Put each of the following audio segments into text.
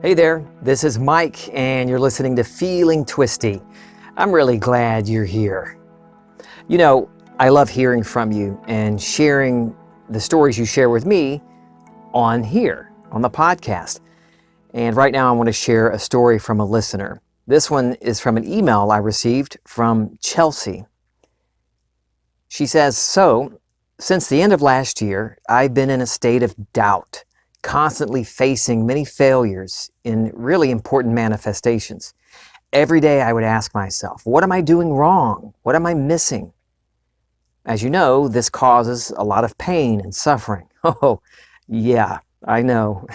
Hey there, this is Mike, and you're listening to Feeling Twisty. I'm really glad you're here. You know, I love hearing from you and sharing the stories you share with me on here, on the podcast. And right now I want to share a story from a listener. This one is from an email I received from Chelsea. She says, since the end of last year, I've been in a state of doubt, constantly facing many failures in really important manifestations. Every day I would ask myself, what am I doing wrong? What am I missing? As you know, this causes a lot of pain and suffering. Oh, yeah, I know.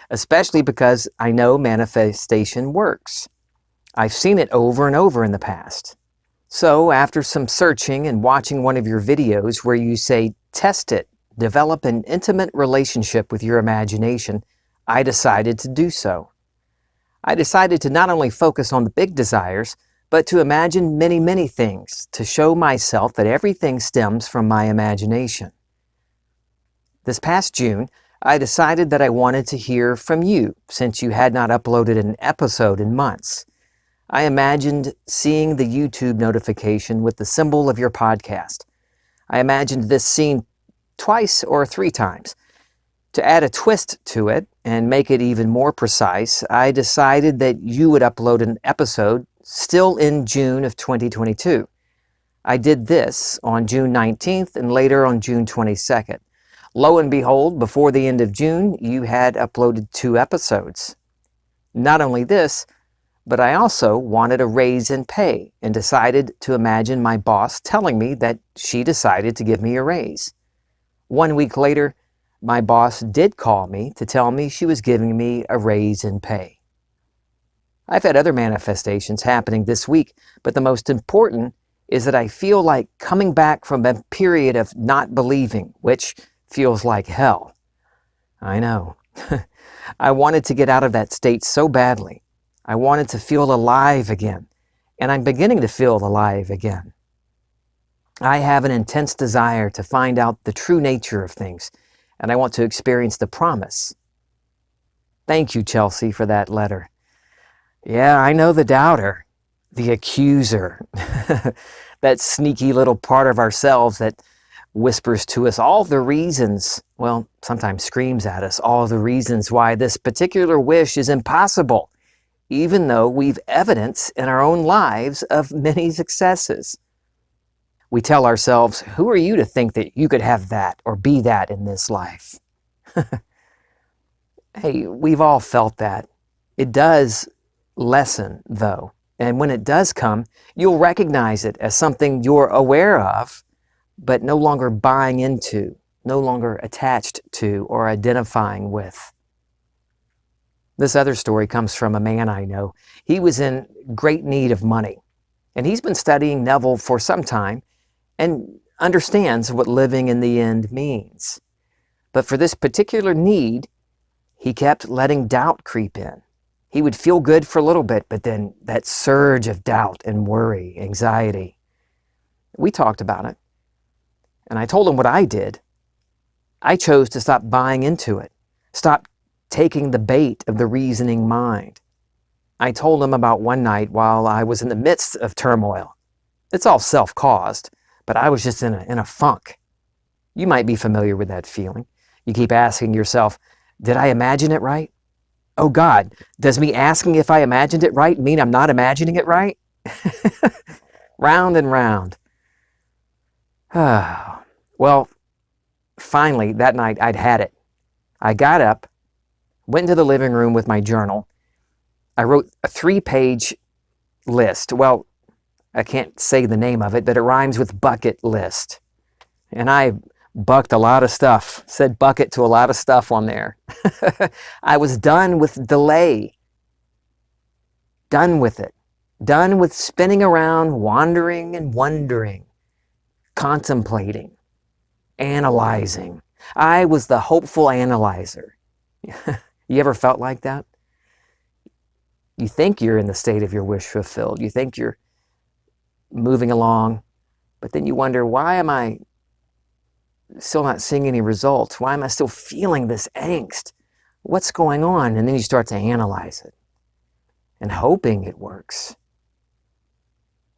Especially because I know manifestation works. I've seen it over and over in the past. So after some searching and watching one of your videos where you say, test it, develop an intimate relationship with your imagination, I decided to do so. I decided to not only focus on the big desires, but to imagine many, many things, to show myself that everything stems from my imagination. This past June, I decided that I wanted to hear from you, since you had not uploaded an episode in months. I imagined seeing the YouTube notification with the symbol of your podcast. I imagined this scene twice or three times. To add a twist to it and make it even more precise, I decided that you would upload an episode still in June of 2022. I did this on June 19th and later on June 22nd. Lo and behold, before the end of June, you had uploaded 2 episodes. Not only this, but I also wanted a raise in pay and decided to imagine my boss telling me that she decided to give me a raise. 1 week later, my boss did call me to tell me she was giving me a raise in pay. I've had other manifestations happening this week, but the most important is that I feel like coming back from a period of not believing, which feels like hell. I know. I wanted to get out of that state so badly. I wanted to feel alive again, and I'm beginning to feel alive again. I have an intense desire to find out the true nature of things, and I want to experience the promise. Thank you, Chelsea, for that letter. Yeah, I know the doubter, the accuser, that sneaky little part of ourselves that whispers to us all the reasons, well, sometimes screams at us, all the reasons why this particular wish is impossible, even though we've evidence in our own lives of many successes. We tell ourselves, who are you to think that you could have that or be that in this life? Hey, we've all felt that. It does lessen, though. And when it does come, you'll recognize it as something you're aware of, but no longer buying into, no longer attached to or identifying with. This other story comes from a man I know. He was in great need of money, and he's been studying Neville for some time and understands what living in the end means. But for this particular need, he kept letting doubt creep in. He would feel good for a little bit, but then that surge of doubt and worry, anxiety. We talked about it, and I told him what I did. I chose to stop buying into it, stop taking the bait of the reasoning mind. I told him about one night while I was in the midst of turmoil. It's all self-caused, but I was just in a funk. You might be familiar with that feeling. You keep asking yourself, did I imagine it right? Oh God, does me asking if I imagined it right mean I'm not imagining it right? Round and round. Well, finally, that night I'd had it. I got up, went into the living room with my journal. I wrote a 3-page list. Well, I can't say the name of it, but it rhymes with bucket list. And I bucked a lot of stuff, said bucket to a lot of stuff on there. I was done with delay. Done with it. Done with spinning around, wandering and wondering, contemplating, analyzing. I was the hopeful analyzer. You ever felt like that? You think you're in the state of your wish fulfilled. You think you're moving along, but then you wonder, why am I still not seeing any results? Why am I still feeling this angst? What's going on? And then you start to analyze it and hoping it works.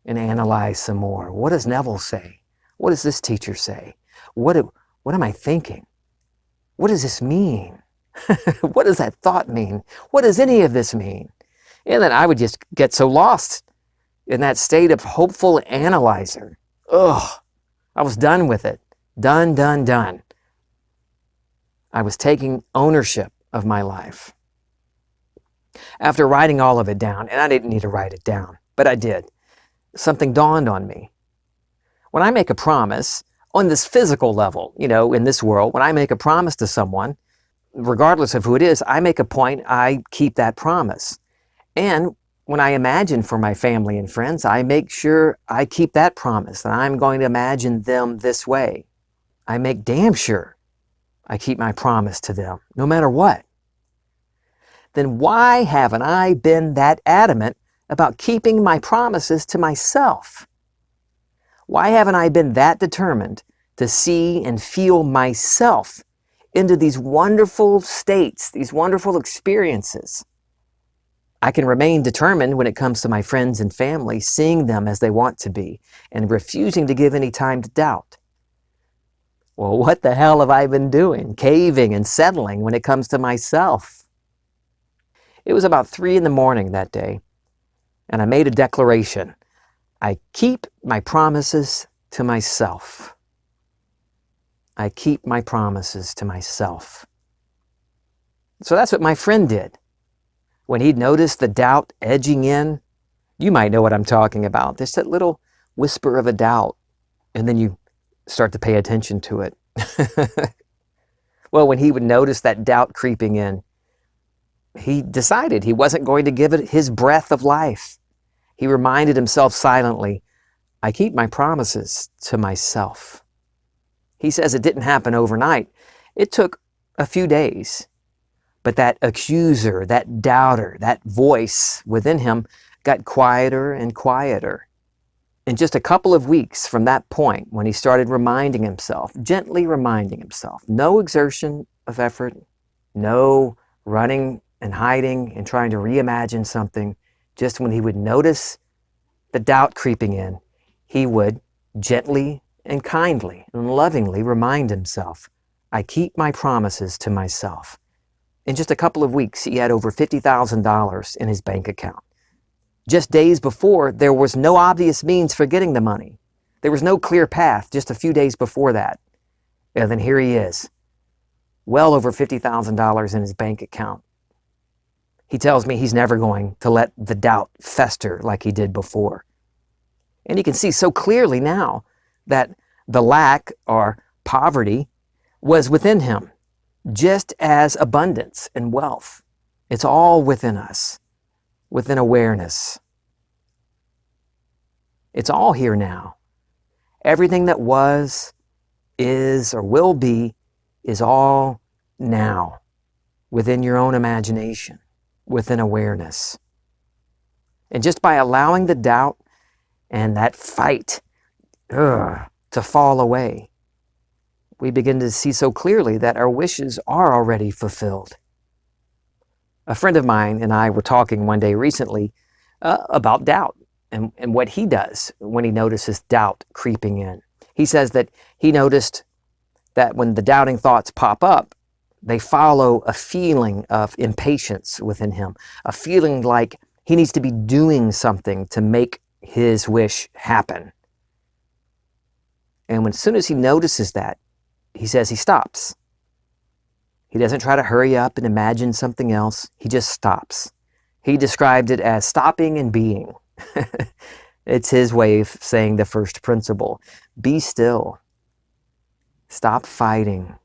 And analyze some more. What does Neville say? What does this teacher say? What am I thinking? What does this mean? What does that thought mean? What does any of this mean? And then I would just get so lost in that state of hopeful analyzer. Ugh, I was done with it. Done. I was taking ownership of my life. After writing all of it down, and I didn't need to write it down, but I did, something dawned on me. When I make a promise on this physical level, in this world, when I make a promise to someone, regardless of who it is, I make a point, I keep that promise. And when I imagine for my family and friends, I make sure I keep that promise, that I'm going to imagine them this way. I make damn sure I keep my promise to them, no matter what. Then why haven't I been that adamant about keeping my promises to myself? Why haven't I been that determined to see and feel myself into these wonderful states, these wonderful experiences? I can remain determined when it comes to my friends and family, seeing them as they want to be and refusing to give any time to doubt. Well, what the hell have I been doing? Caving and settling when it comes to myself. It was about 3 a.m. that day, and I made a declaration. I keep my promises to myself. I keep my promises to myself. So that's what my friend did. When he'd noticed the doubt edging in, you might know what I'm talking about. There's that little whisper of a doubt, and then you start to pay attention to it. Well, when he would notice that doubt creeping in, he decided he wasn't going to give it his breath of life. He reminded himself silently, I keep my promises to myself. He says it didn't happen overnight. It took a few days. But that accuser, that doubter, that voice within him got quieter and quieter. In just a couple of weeks from that point, when he started reminding himself, gently reminding himself, no exertion of effort, no running and hiding and trying to reimagine something, just when he would notice the doubt creeping in, he would gently and kindly and lovingly remind himself, I keep my promises to myself. In just a couple of weeks, he had over $50,000 in his bank account. Just days before, there was no obvious means for getting the money. There was no clear path just a few days before that. And then here he is, well over $50,000 in his bank account. He tells me he's never going to let the doubt fester like he did before. And he can see so clearly now that the lack or poverty was within him, just as abundance and wealth. It's all within us, within awareness. It's all here now. Everything that was, is, or will be is all now, within your own imagination, within awareness. And just by allowing the doubt and that fight to fall away, we begin to see so clearly that our wishes are already fulfilled. A friend of mine and I were talking one day recently about doubt and what he does when he notices doubt creeping in. He says that he noticed that when the doubting thoughts pop up, they follow a feeling of impatience within him, a feeling like he needs to be doing something to make his wish happen. And as soon as he notices that, he says he stops. He doesn't try to hurry up and imagine something else. He just stops. He described it as stopping and being. It's his way of saying the first principle. Be still. Stop fighting.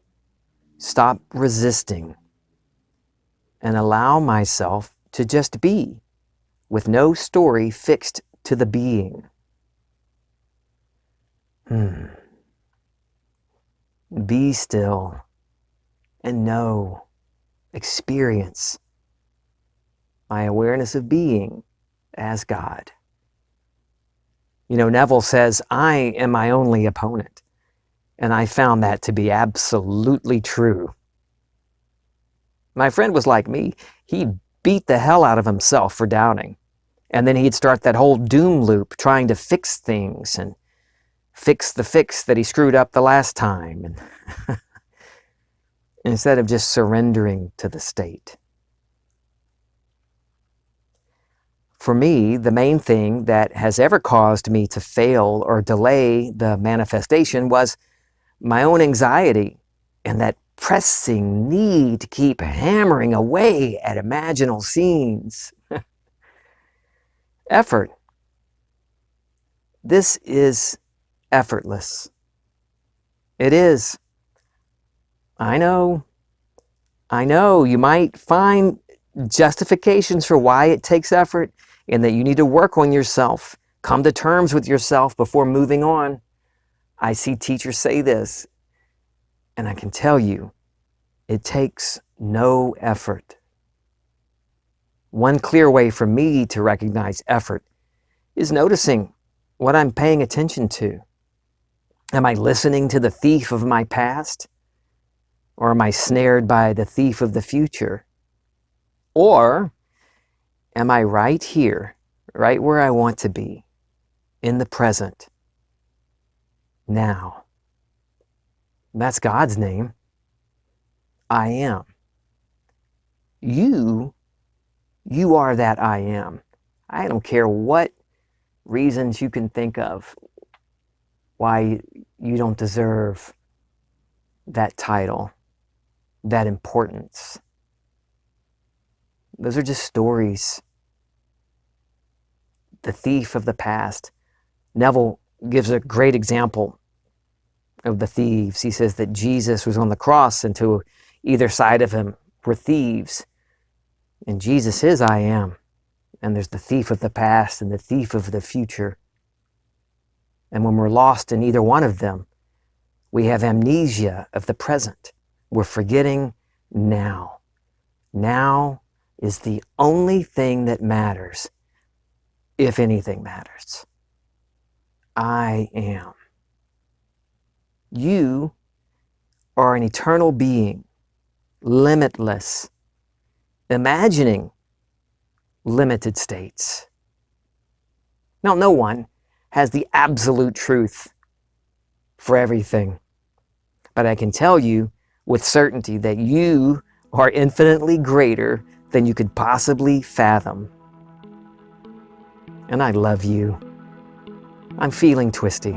Stop resisting. And allow myself to just be, with no story fixed to the being. Be still and know, experience my awareness of being as God. Neville says, I am my only opponent. And I found that to be absolutely true. My friend was like me. He beat the hell out of himself for doubting. And then he'd start that whole doom loop trying to fix things and fix the fix that he screwed up the last time. And instead of just surrendering to the state. For me, the main thing that has ever caused me to fail or delay the manifestation was my own anxiety and that pressing need to keep hammering away at imaginal scenes. Effort. This is effortless. It is. I know you might find justifications for why it takes effort and that you need to work on yourself, come to terms with yourself before moving on. I see teachers say this, and I can tell you, it takes no effort. One clear way for me to recognize effort is noticing what I'm paying attention to. Am I listening to the thief of my past? Or am I snared by the thief of the future? Or am I right here, right where I want to be, in the present, now? That's God's name. I am. You are that I am. I don't care what reasons you can think of why you don't deserve that title, that importance. Those are just stories. The thief of the past. Neville gives a great example of the thieves. He says that Jesus was on the cross and to either side of him were thieves. And Jesus is I am. And there's the thief of the past and the thief of the future. And when we're lost in either one of them, we have amnesia of the present. We're forgetting now. Now is the only thing that matters, if anything matters. I am. You are an eternal being, limitless, imagining limited states. Now, no one has the absolute truth for everything, but I can tell you with certainty that you are infinitely greater than you could possibly fathom. And I love you. I'm feeling twisty.